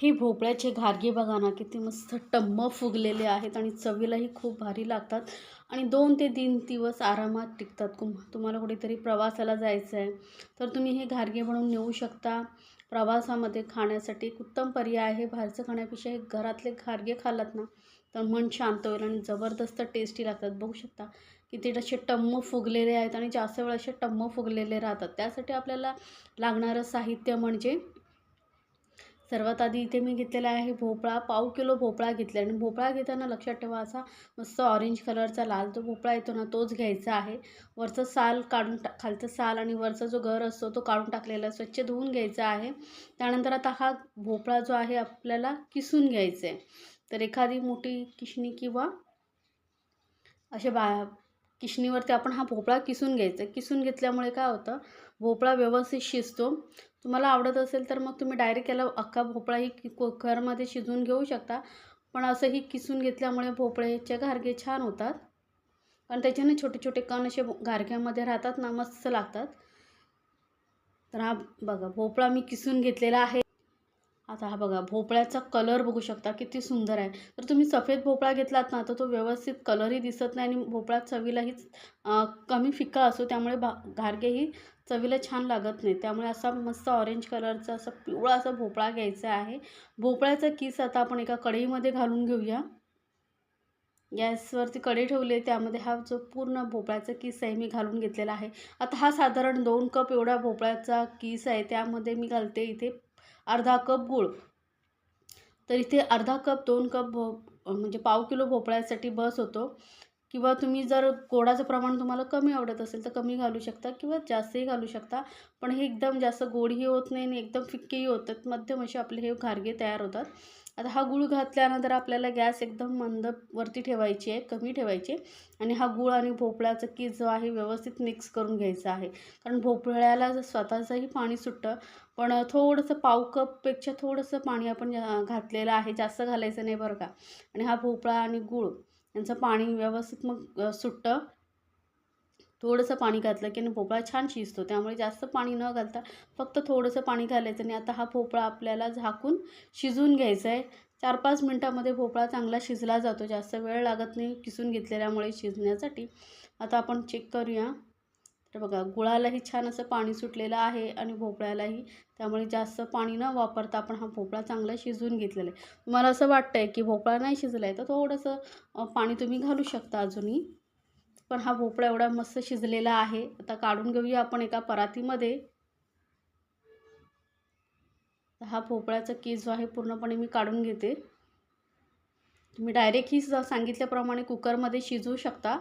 हे भोपळ्याचे घारगे बघा ना, किती मस्त टम्म फुगलेले आहेत आणि चवीलाही खूप भारी लागतात आणि 2 ते 3 दिवस आरामात टिकतात. तुम्हाला कुठेतरी प्रवासाला जायचं आहे, तर तुम्ही हे घारगे बनवून नेऊ शकता. प्रवासामध्ये खाण्यासाठी एक उत्तम पर्याय आहे. बाहेरचं खाण्यापेक्षा हे घरातले घारगे खाल्लात ना, तर मन शांत होईल आणि जबरदस्त टेस्टी लागतात. बघू शकता किती असे टम्म फुगलेले आहेत आणि जास्त वेळ असे टम्म फुगलेले राहतात. त्यासाठी आपल्याला लागणारं साहित्य म्हणजे सर्वात आधी इथे मी घेतलेला आहे भोपळा. पाव किलो भोपळा घेतला आणि भोपळा घेताना लक्षात ठेवा असा मस्त ऑरेंज कलरचा लाल जो भोपळा येतो ना, तोच घ्यायचा आहे. वरचं साल काढून खालचं साल आणि वरचा जो गर असतो तो काढून टाकलेला स्वच्छ धुवून घ्यायचा आहे. त्यानंतर आता हा भोपळा जो आहे आपल्याला किसून घ्यायचा आहे. तर एखादी मोठी किसणी किंवा असे किसणीवरती आपण हा भोपळा किसून घ्यायचा. किसून घेतल्यामुळे काय होतं, भोपळा व्यवस्थित शिजतो. तुम्हाला आवडत असेल तर मग तुम्ही डायरेक्ट याला अख्खा भोपळाही कुकरमध्ये शिजवून घेऊ शकता. पण असंही किसून घेतल्यामुळे भोपळ्याचे घारगे छान होतात आणि त्याच्याने छोटे छोटे कण असे घारग्यामध्ये राहतात ना, मस्त लागतात. तर हा बघा भोपळा मी किसून घेतलेला आहे. आता हा बघा भोपळ्याचा कलर बघू शकता किती सुंदर आहे. तर तुम्ही सफेद भोपळा घेतलात ना, तर तो व्यवस्थित कलरही दिसत नाही आणि भोपळा चवीलाही कमी फिका असतो, त्यामुळे घारगेही चवीला छान लागत नाही. त्यामुळे असा मस्त ऑरेंज कलरचा असा पिवळा असा भोपळा घ्यायचा आहे. भोपळ्याचा किस आता आपण एका कढईमध्ये घालून घेऊया. गॅसवरती कढई ठेवली आहे, त्यामध्ये हा जो पूर्ण भोपळ्याचा किस आहे मी घालून घेतलेला आहे. आता हा साधारण 2 कप एवढा भोपळ्याचा किस आहे, त्यामध्ये मी घालते इथे अर्धा कप गूळ. तर इथे अर्धा कप 2 कप म्हणजे पाव किलो भोपळ्यासाठी बस होतो. किंवा तुम्ही जर गोडाचं प्रमाण तुम्हाला कमी आवडत असेल तर कमी घालू शकता किंवा जास्तही घालू शकता. पण हे एकदम जास्त गोडही होत नाही आणि एकदम फिक्केही होतात. मध्यम असे आपले हे घारगे तयार होतात. आता हा गूळ घातल्यानंतर आपल्याला गॅस एकदम मंद वरती ठेवायची आहे, कमी ठेवायची आणि हा गूळ आणि भोपळ्याचा किस जो आहे व्यवस्थित मिक्स करून घ्यायचा आहे. कारण भोपळ्याला स्वतःचंही पाणी सुटतं. पण थोडंसं पाव कपपेक्षा थोडंसं पाणी आपण घातलेलं आहे, जास्त घालायचं नाही बरं का. आणि हा भोपळा आणि गूळ यांचं पाणी व्यवस्थित मग सुटतं. थोडंसं पाणी घातलं की भोपळा छान शिजतो, त्यामुळे जास्त पाणी न घालता फक्त थोडंसं पाणी घालायचं आणि आता हा भोपळा आपल्याला झाकून शिजवून घ्यायचा आहे. 4-5 मिनटामध्ये भोपळा चांगला शिजला जातो, जास्त वेळ लागत नाही किसून घेतलेल्यामुळे शिजण्यासाठी. आता आपण चेक करूया. तर बघा गुळालाही छान असं पाणी सुटलेलं आहे आणि भोपळ्यालाही, त्यामुळे जास्त पाणी न वापरता आपण हा भोपळा चांगला शिजवून घेतलेला आहे. तुम्हाला असं वाटतं आहे की भोपळा नाही शिजला आहे, तर थोडंसं पाणी तुम्ही घालू शकता अजूनही. पण हा भोपळा एवढा मस्त शिजलेला आहे. आता काढून घेऊया आपण एका परातीमध्ये. हा भोपळ्याचा किस जो आहे पूर्णपणे मी काढून घेते. तुम्ही डायरेक्ट ही सांगितल्याप्रमाणे कुकरमध्ये शिजवू शकता,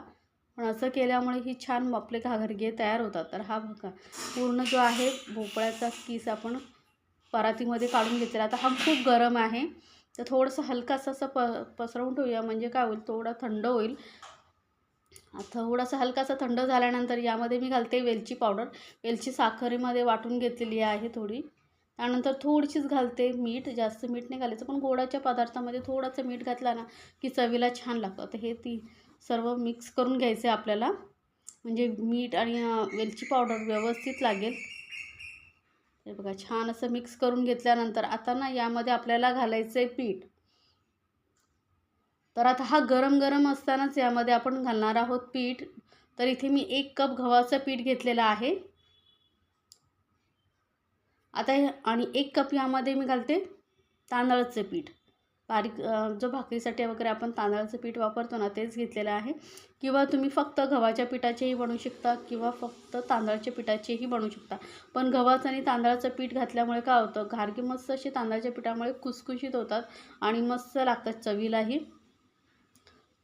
पण असं केल्यामुळे ही छान आपले घागरगे तयार होतात. तर हा बघा पूर्ण जो आहे भोपळ्याचा किस आपण परातीमध्ये काढून घेतलेला. आता हा खूप गरम आहे, तर थोडंसं हलकासं असं पसरवून ठेवूया, म्हणजे काय होईल थोडा थंड होईल. थोडासा हलकासा थंड झाल्यानंतर यामध्ये मी घालते वेलची पावडर. वेलची साखरेमध्ये वाटून घेतलेली आहे थोडी. त्यानंतर थोडीशीच घालते मीठ, जास्त मीठ नाही घालायचं, पण गोडाच्या पदार्थामध्ये थोडंसं मीठ घातला ना की चवीला छान लागतं. तर हे सर्व मिक्स करून घ्यायचं आहे आपल्याला, म्हणजे मीठ आणि वेलची पावडर व्यवस्थित लागेल. हे बघा छान असं मिक्स करून घेतल्यानंतर आता ना यामध्ये आपल्याला घालायचं आहे पीठ. तर आता हा गरम गरम असतानाच यामध्ये आपण घालणार आहोत पीठ. तर इथे मी 1 कप गव्हाचं पीठ घेतलेलं आहे. आता आणि 1 कप यामध्ये मी घालते तांदळाचं पीठ. बारीक जो भाकरीसाठी वगैरे आपण तांदळाचं पीठ वापरतो ना, तेच घेतलेलं आहे. किंवा तुम्ही फक्त गव्हाच्या पिठाचेही बनवू शकता किंवा फक्त तांदळाच्या पिठाचेही बनवू शकता. पण गव्हाचं आणि तांदळाचं पीठ घातल्यामुळे काय होतं, घारगे मस्त असे तांदळाच्या पिठामुळे खुसखुशीत होतात आणि मस्त लागतात चवीलाही.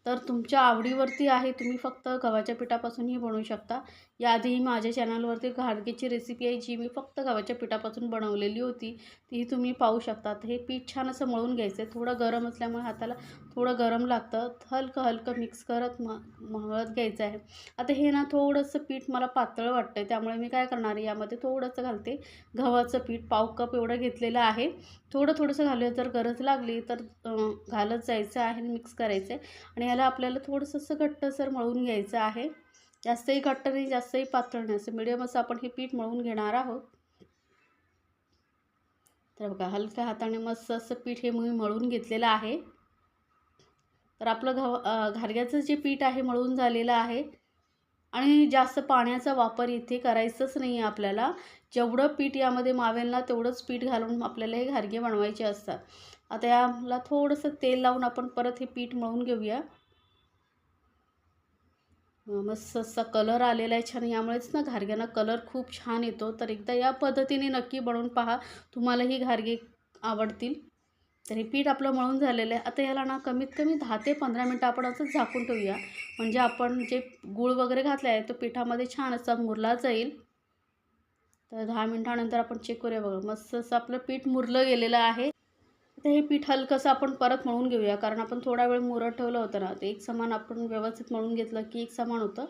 तर तुमच्या आवडीवरती आहे, तुम्ही फक्त गव्हाच्या पिठापासूनही बनवू शकता. याआधीही माझ्या चॅनलवरती घारगेची रेसिपी आहे, जी मी फक्त गव्हाच्या पिठापासून बनवलेली होती, तीही तुम्ही पाहू शकता. तर हे पीठ छान असं मळून घ्यायचं आहे. थोडं गरम असल्यामुळे हाताला थोडं गरम लागतं. हलकं हलकं मिक्स करत मळत घ्यायचं आहे. आता हे ना थोडंसं पीठ मला पातळ वाटतं आहे, त्यामुळे मी काय करणार आहे, यामध्ये थोडंसं घालते गव्हाचं पीठ. पाव कप एवढं घेतलेलं आहे. थोडंसं घालूया, जर गरज लागली तर घालत जायचं आहे आणि मिक्स करायचं आहे. आणि याला आपल्याला थोडंसं असं घट्टसर मळून घ्यायचं आहे. जास्तही घट्ट नाही, जास्तही पातळ नाही, असं मिडियम असं आपण हे पीठ मळून घेणार आहोत. तर बघा हलक्या हाताने मस्त असं पीठ हे मी मळून घेतलेलं आहे. तर आपलं घारग्याचं जे पीठ आहे मळून झालेलं आहे आणि जास्त पाण्याचा वापर इथे करायचाच नाही आहे आपल्याला. जेवढं पीठ यामध्ये मावेल ना तेवढंच पीठ घालून आपल्याला हे घारगे बनवायचे असतात. आता याला थोडंसं तेल लावून आपण परत हे पीठ मळून घेऊया. मस्त असा कलर आलेला आहे छान. यामुळेच ना घारग्यांना कलर खूप छान येतो. तर एकदा या पद्धतीने नक्की बनवून पहा, तुम्हालाही घारगे आवडतील. तर हे पीठ आपलं मळून झालेलं आहे. आता याला ना कमीत कमी 10 ते 15 मिनटं आपण असंच झाकून ठेवूया. म्हणजे आपण जे गूळ वगैरे घातला आहे तो पिठामध्ये छान असा मुरला जाईल. तर 10 मिनिटानंतर आपण चेक करूया. बघा मस्त असं आपलं पीठ मुरलं गेलेलं आहे. आता हे पीठ हलकंसं आपण परत मळून घेऊया, कारण आपण थोडा वेळ मुरत ठेवलं होतं ना, ते एक समान आपण व्यवस्थित मळून घेतलं की एक समान होतं.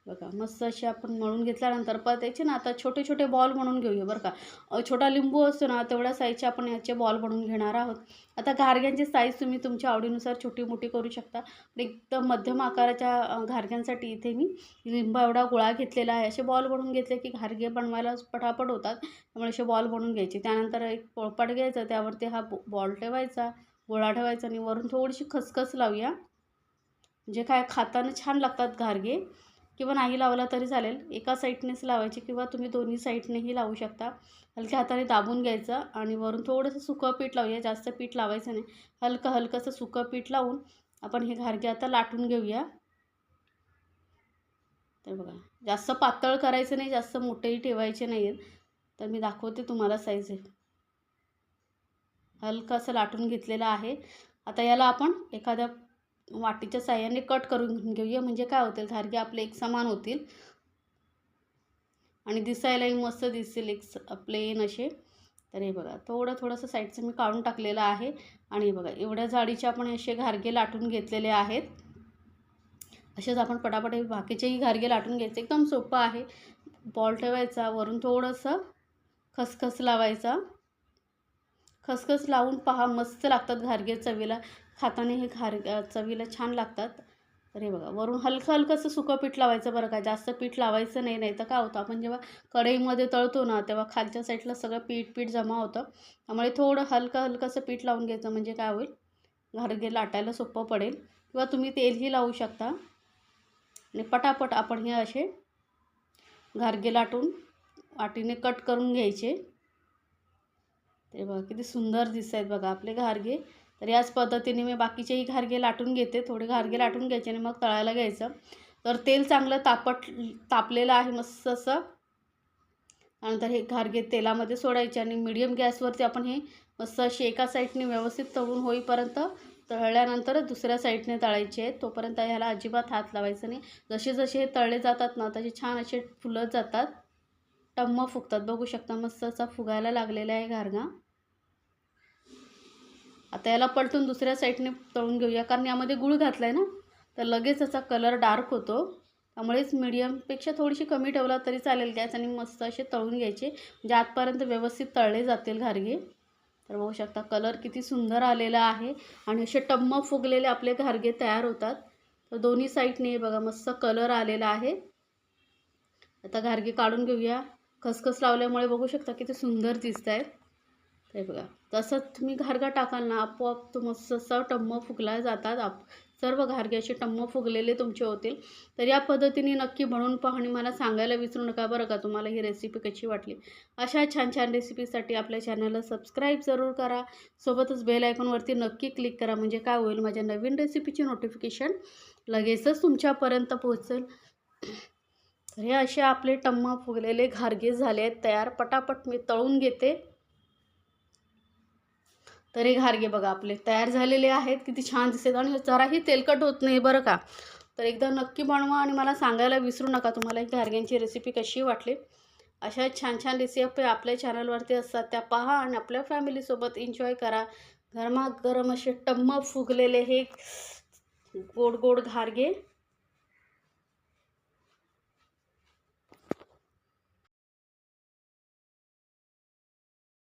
बघा मस्त असे आपण मळून घेतल्यानंतर परत याचे ना आता छोटे छोटे बॉल बनवून घेऊया बरं का. छोटा लिंबू असतो ना तेवढ्या साईजचे आपण याचे बॉल बनवून घेणार आहोत. आता घारग्यांची साईज तुम्ही तुमच्या आवडीनुसार छोटी मोठी करू शकता. पण एकदम मध्यम आकाराच्या घारग्यांसाठी इथे मी लिंबा एवढा गोळा घेतलेला आहे. असे बॉल बनवून घेतले की घारगे बनवायला पटापट होतात. त्यामुळे असे बॉल बनवून घ्यायचे. त्यानंतर एक पोळपाट घ्यायचा, त्यावरती हा बॉल ठेवायचा, गोळा ठेवायचा आणि वरून थोडीशी खसखस लावूया. म्हणजे काय खाताना छान लागतात घारगे. किंवा नाही लावला तरी चालेल. एका साईडनेच लावायची किंवा तुम्ही दोन्ही साईडनेही लावू शकता. हलक्या हाताने दाबून घ्यायचं आणि वरून थोडंसं सुकं पीठ लावूया. जास्त पीठ लावायचं नाही. हलकंसं सुकं पीठ लावून आपण हे घारगे आता लाटून घेऊया. तर बघा जास्त पातळ करायचं नाही, जास्त मोठेही ठेवायचे नाही आहेत. तर मी दाखवते तुम्हाला साईज आहे. हलकं असं लाटून घेतलेलं आहे. आता याला आपण एखाद्या वाटीच्या साहाय्याने कट करून घेऊया. म्हणजे काय होतील घारगे आपले एक समान होतील आणि दिसायलाही मस्त दिसतील एक प्लेन असे. तर हे बघा थोडंसं साईडचं मी काढून टाकलेलं आहे आणि बघा एवढ्या जाडीचे आपण असे घारगे लाटून घेतलेले आहेत. असेच आपण पटापट बाकीचेही घारगे लाटून घ्यायचे. एकदम सोपं आहे. बॉल ठेवायचा, वरून थोडंसं खसखस लावायचा. खसखस लावून पहा मस्त लागतात घारगे चवीला. खाताना हे चवीला छान लागतात. तर हे बघा वरून हलकंसं सुकं पीठ लावायचं बरं का. जास्त पीठ लावायचं नाही, नाही तर काय होतं आपण जेव्हा कढईमध्ये तळतो ना तेव्हा खालच्या साईडला सगळं पीठ जमा होतं. त्यामुळे थोडं हलकंसं पीठ लावून घ्यायचं. म्हणजे काय होईल घारगे लाटायला सोपं पडेल. किंवा तुम्ही तेलही लावू शकता आणि पटापट आपण हे असे घारगे लाटून वाटीने कट करून घ्यायचे. ते बघा किती सुंदर दिसत आहेत बघा आपले घारगे. तर याच पद्धतीने मी बाकीचेही घारगे लाटून घेते. थोडे घारगे लाटून घ्यायचे आणि मग तळायला घ्यायचं. तर तेल चांगलं तापलेलं आहे मस्त असं. त्यानंतर हे घारगे तेलामध्ये सोडायचे आणि मीडियम गॅसवरती आपण हे मस्त अशी एका साईडने व्यवस्थित तळून होईपर्यंत तळल्यानंतर दुसऱ्या साईडने तळायचे आहेत. तोपर्यंत ह्याला अजिबात हात लावायचं नाही. जसे जसे हे तळले जातात ना तसे छान असे फुलत जातात, टम्म फुगतात. बघू शकता मस्त असा फुगायला लागलेला आहे घारगा. आता याला पलटून दुसऱ्या साईडने तळून घेऊया, कारण यामध्ये गूळ घातला आहे ना तर लगेच याचा कलर डार्क होतो. त्यामुळेच मीडियमपेक्षा थोडीशी कमी ठेवला तरी चालेल गॅस आणि मस्त असे तळून घ्यायचे. म्हणजे आतपर्यंत व्यवस्थित तळले जातील घारगे. तर बघू शकता कलर किती सुंदर आलेला आहे आणि असे टम्म फुगलेले आपले घारगे तयार होतात. तर दोन्ही साईडने बघा मस्त कलर आलेला आहे. आता घारगे काढून घेऊया. खसखस लावल्यामुळे बघू शकता किती सुंदर दिसत आहेत. हे बघा तसंच तुम्ही घारगा टाकाल ना आपोआप तो मस्त असा टम्म फुगला जातात. सर्व घारगे असे टम्म फुगलेले तुमचे होतील. तर या पद्धतीने नक्की बनवून पहा आणि मला सांगायला विसरू नका बरं का तुम्हाला ही रेसिपी कशी वाटली. अशा छान छान रेसिपीसाठी आपल्या चॅनलला सबस्क्राईब जरूर करा. सोबतच बेल आयकॉनवरती नक्की क्लिक करा. म्हणजे काय होईल माझ्या नवीन रेसिपीची नोटिफिकेशन लगेचच तुमच्यापर्यंत पोहोचेल. तर हे असे आपले टम्म फुगलेले घारगे झाले आहेत तयार. पटापट मी तळून घेते. तर हे घारगे बघा आपले तयार झालेले आहेत. किती छान दिसतात आणि जराही तेलकट होत नाही बरं का. तर एकदा नक्की बनवा आणि मला सांगायला विसरू नका तुम्हाला ही घारग्यांची रेसिपी कशी वाटली. अशा छान छान रेसिपी आपल्या चॅनलवरती असतात त्या पहा आणि आपल्या फॅमिलीसोबत एन्जॉय करा. गरमागरम असे टम्म फुगलेले हे गोड गोड घारगे